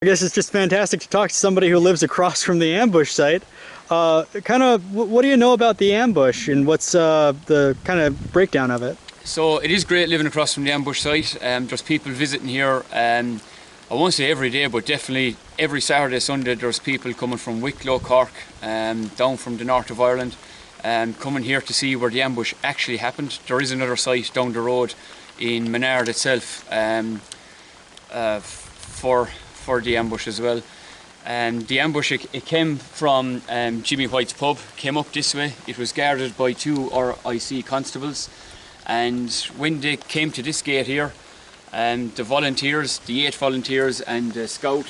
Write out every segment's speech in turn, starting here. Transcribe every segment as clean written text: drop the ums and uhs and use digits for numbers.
I guess it's just fantastic to talk to somebody who lives across from the ambush site. What do you know about the ambush, and what's the kind of breakdown of it? So it is great living across from the ambush site. There's people visiting here. I won't say every day, but definitely every Saturday, Sunday, there's people coming from Wicklow, Cork, down from the north of Ireland, coming here to see where the ambush actually happened. There is another site down the road in Menard itself for the ambush as well. The ambush, it came from Jimmy White's pub, came up this way. It was guarded by two RIC constables, and when they came to this gate here, the volunteers, the 8 volunteers and the scout,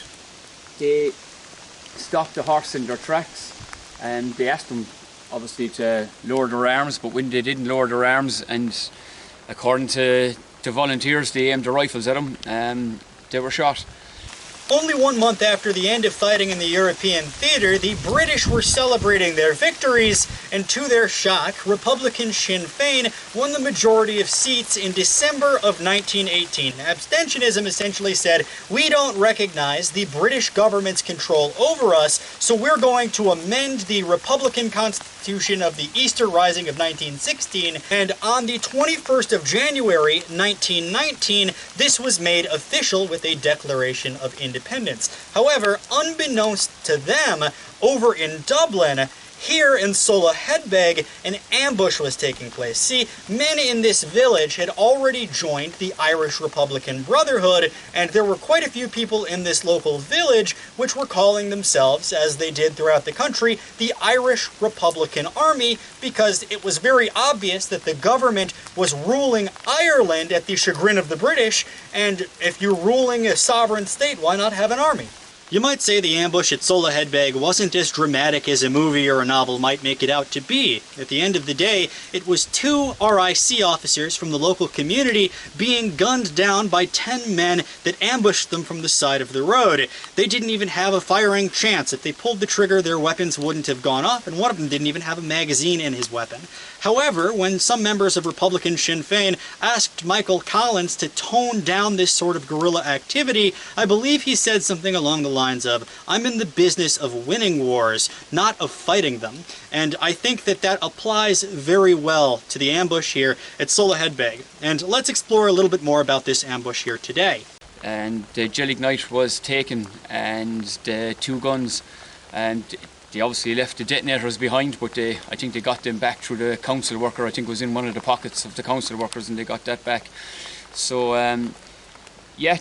they stopped the horse in their tracks, and they asked them obviously to lower their arms, but when they didn't lower their arms, and according to the volunteers, they aimed their rifles at them, they were shot. Only 1 month after the end of fighting in the European theater, the British were celebrating their victories, and to their shock, Republican Sinn Féin won the majority of seats in December of 1918. Abstentionism essentially said, we don't recognize the British government's control over us, so we're going to amend the Republican Constitution of the Easter Rising of 1916, and on the 21st of January 1919, this was made official with a Declaration of Independence. However, unbeknownst to them, over in Dublin, here in Soloheadbeg, an ambush was taking place. See, men in this village had already joined the Irish Republican Brotherhood, and there were quite a few people in this local village which were calling themselves, as they did throughout the country, the Irish Republican Army, because it was very obvious that the government was ruling Ireland at the chagrin of the British, and if you're ruling a sovereign state, why not have an army? You might say the ambush at Soloheadbeg wasn't as dramatic as a movie or a novel might make it out to be. At the end of the day, it was 2 RIC officers from the local community being gunned down by 10 men that ambushed them from the side of the road. They didn't even have a firing chance. If they pulled the trigger, their weapons wouldn't have gone off, and one of them didn't even have a magazine in his weapon. However, when some members of Republican Sinn Féin asked Michael Collins to tone down this sort of guerrilla activity, I believe he said something along the lines of, I'm in the business of winning wars, not of fighting them. And I think that that applies very well to the ambush here at Soloheadbeg. And let's explore a little bit more about this ambush here today. And the gelignite was taken, and the 2 guns, and they obviously left the detonators behind, but I think they got them back through the council worker. I think it was in one of the pockets of the council workers, and they got that back. So yeah,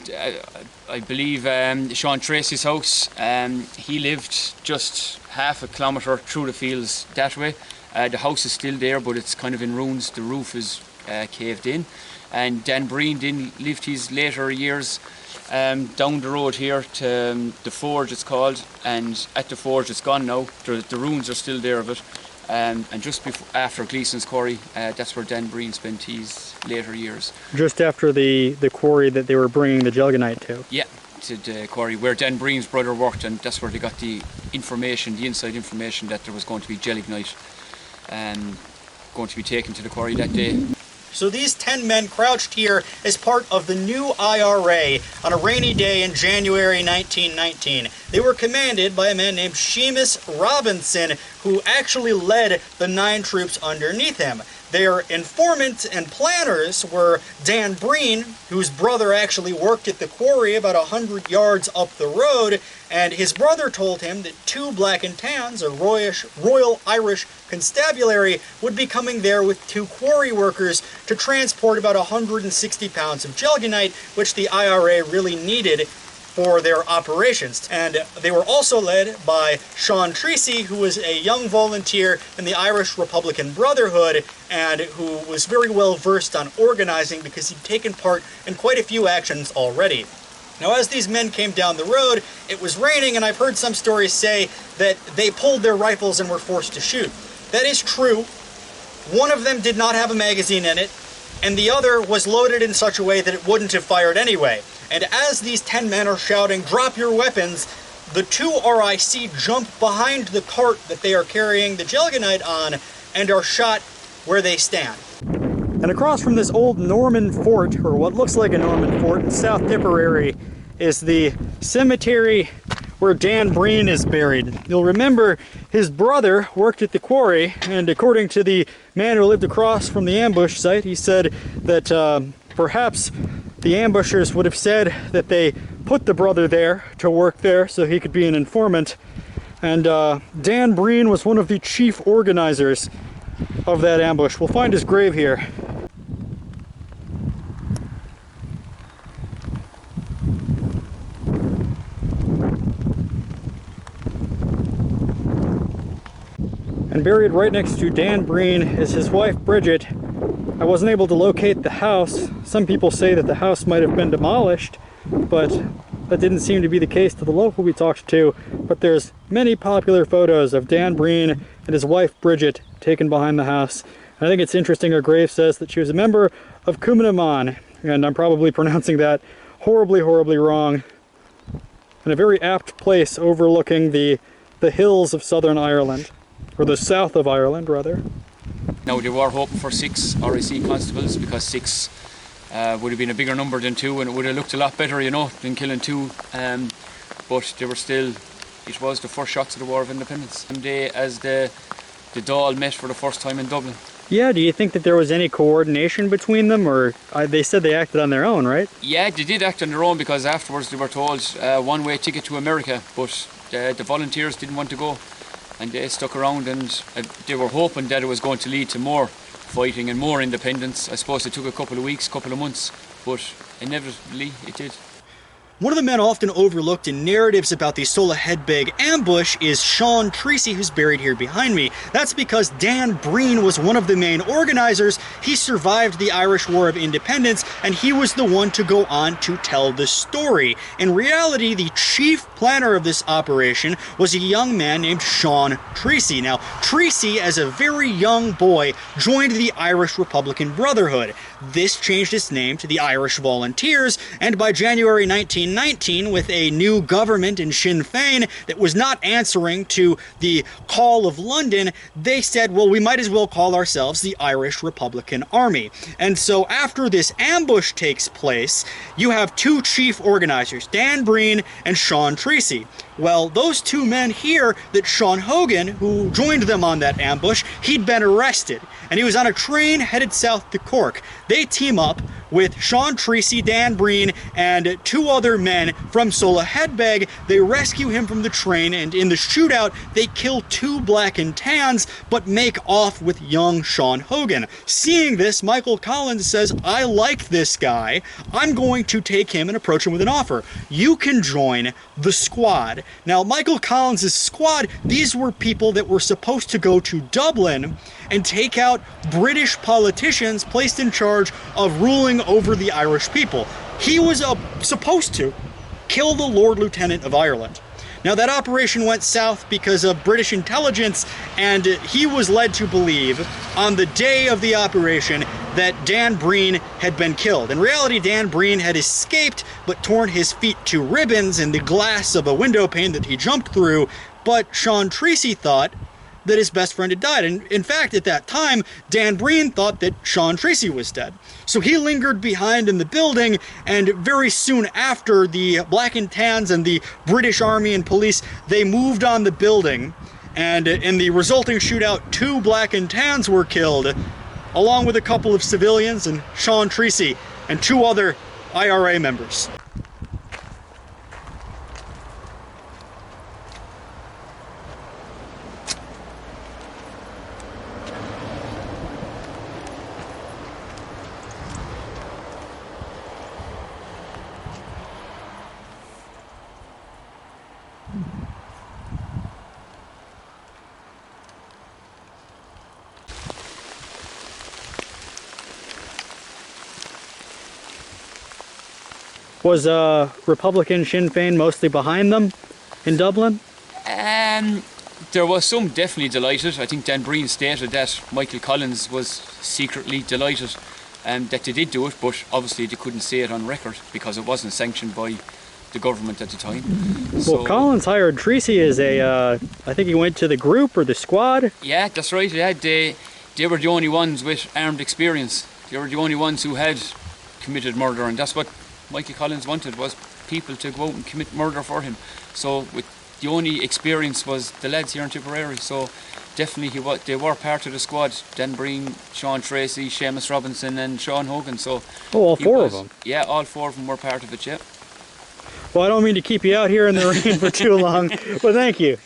I believe Sean Tracy's house, he lived just half a kilometre through the fields that way. The house is still there, but it's kind of in ruins. The roof is caved in. And Dan Breen lived his later years down the road here to the Forge, it's called, and at the Forge it's gone now. The ruins are still there of it, and just after Gleason's quarry, that's where Dan Breen spent his later years. Just after the quarry that they were bringing the Gelgonite to? Yeah, to the quarry where Dan Breen's brother worked, and that's where they got the information, the inside information that there was going to be Gelignite going to be taken to the quarry that day. So these 10 men crouched here as part of the new IRA on a rainy day in January 1919. They were commanded by a man named Seamus Robinson, who actually led the 9 troops underneath him. Their informants and planners were Dan Breen, whose brother actually worked at the quarry about 100 yards up the road, and his brother told him that 2 Black and Tans, a Royal Irish Constabulary, would be coming there with 2 quarry workers to transport about 160 pounds of gelgonite, which the IRA really needed for their operations. And they were also led by Sean Tracy, who was a young volunteer in the Irish Republican Brotherhood and who was very well versed on organizing because he'd taken part in quite a few actions already. Now, as these men came down the road, it was raining, and I've heard some stories say that they pulled their rifles and were forced to shoot. That is true. One of them did not have a magazine in it, and the other was loaded in such a way that it wouldn't have fired anyway. And as these 10 men are shouting, drop your weapons, the 2 RIC jump behind the cart that they are carrying the gelgonite on and are shot where they stand. And across from this old Norman fort, or what looks like a Norman fort in South Tipperary, is the cemetery where Dan Breen is buried. You'll remember his brother worked at the quarry, and according to the man who lived across from the ambush site, he said that perhaps the ambushers would have said that they put the brother there to work there so he could be an informant. And Dan Breen was one of the chief organizers of that ambush. We'll find his grave here. And buried right next to Dan Breen is his wife, Bridget. I wasn't able to locate the house. Some people say that the house might have been demolished, but that didn't seem to be the case to the local we talked to. But there's many popular photos of Dan Breen and his wife, Bridget, taken behind the house. And I think it's interesting her grave says that she was a member of Cumann, and I'm probably pronouncing that horribly, horribly wrong. In a very apt place overlooking the hills of Southern Ireland. Or the south of Ireland, rather. Now, they were hoping for 6 RIC constables because 6 would have been a bigger number than 2, and it would have looked a lot better, you know, than killing 2. But they were still, it was the first shots of the War of Independence. And they, as the Dáil met for the first time in Dublin. Yeah, do you think that there was any coordination between them, or they said they acted on their own, right? Yeah, they did act on their own because afterwards they were told one-way ticket to America, but the volunteers didn't want to go. And they stuck around, and they were hoping that it was going to lead to more fighting and more independence. I suppose it took a couple of weeks, couple of months, but inevitably it did. One of the men often overlooked in narratives about the Soloheadbeg ambush is Sean Treacy, who's buried here behind me. That's because Dan Breen was one of the main organizers. He survived the Irish War of Independence, and he was the one to go on to tell the story. In reality, the chief planner of this operation was a young man named Sean Treacy. Now, Treacy, as a very young boy, joined the Irish Republican Brotherhood. This changed its name to the Irish Volunteers, and by January 1919, with a new government in Sinn Féin that was not answering to the call of London, they said, well, we might as well call ourselves the Irish Republican Army. And so after this ambush takes place, you have 2 chief organizers, Dan Breen and Sean Treacy. Well, those 2 men here, that Sean Hogan, who joined them on that ambush, he'd been arrested, and he was on a train headed south to Cork. They team up with Sean Treacy, Dan Breen, and 2 other men from Soloheadbeg. They rescue him from the train, and in the shootout, they kill 2 black and tans, but make off with young Sean Hogan. Seeing this, Michael Collins says, I like this guy. I'm going to take him and approach him with an offer. You can join the squad. Now, Michael Collins' squad, these were people that were supposed to go to Dublin and take out British politicians placed in charge of ruling over the Irish people. He was supposed to kill the Lord Lieutenant of Ireland. Now, that operation went south because of British intelligence, and he was led to believe on the day of the operation that Dan Breen had been killed. In reality, Dan Breen had escaped but torn his feet to ribbons in the glass of a window pane that he jumped through, but Sean Treacy thought that his best friend had died. And in fact, at that time, Dan Breen thought that Sean Treacy was dead. So he lingered behind in the building, and very soon after, the Black and Tans and the British Army and police, they moved on the building, and in the resulting shootout, 2 Black and Tans were killed, along with a couple of civilians and Sean Treacy and 2 other IRA members. Was Republican Sinn Féin mostly behind them in Dublin? There was some definitely delighted. I think Dan Breen stated that Michael Collins was secretly delighted that they did do it, but obviously they couldn't say it on record because it wasn't sanctioned by the government at the time. Well, Collins hired Treacy as I think he went to the group or the squad? Yeah, that's right. Yeah, they were the only ones with armed experience. They were the only ones who had committed murder, and that's what Michael Collins wanted, was people to go out and commit murder for him. So the only experience was the lads here in Tipperary. So definitely they were part of the squad. Dan Breen, Sean Tracy, Seamus Robinson and Sean Hogan. So all four of them? Yeah, all four of them were part of it, yeah. Well, I don't mean to keep you out here in the rain for too long, but thank you.